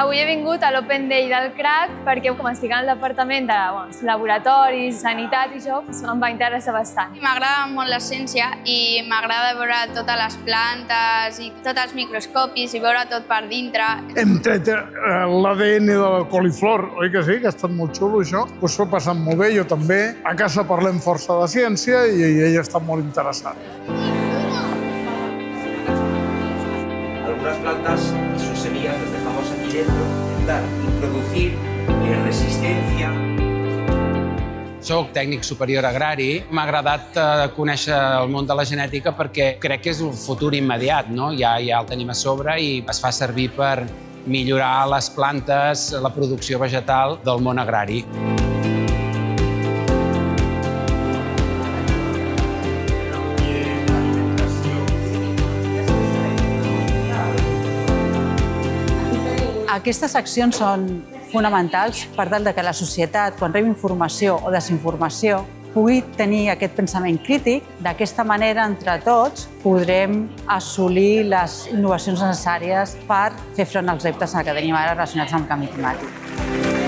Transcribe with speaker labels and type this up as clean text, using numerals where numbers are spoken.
Speaker 1: Avui he vingut a l'Open Day del CRAC perquè com estic al departament de laboratoris, sanitat i això, em va interessar bastant.
Speaker 2: M'agrada molt la ciència i m'agrada veure totes les plantes i tots els microscopis i veure tot per dintre.
Speaker 3: Hem tret l'ADN de la coliflor, oi que sí? Que ha estat molt xulo, això. Us ho he passat molt bé, jo també. A casa parlem força de ciència i ell està molt interessat.
Speaker 4: Algunas plantas y sus semillas las dejamos aquí dentro, intentar introducir resistencia.
Speaker 5: Soc tècnic superior agrari. M'ha agradat conèixer el món de la genètica perquè crec que és un futur immediat, no? Ja el tenim a sobre i es fa servir per millorar les plantes, la producció vegetal del món agrari.
Speaker 6: Aquestes accions són fonamentals per tal que la societat, quan rebi informació o desinformació, pugui tenir aquest pensament crític. D'aquesta manera, entre tots, podrem assolir les innovacions necessàries per fer front als reptes que tenim ara relacionats amb el canvi climàtic.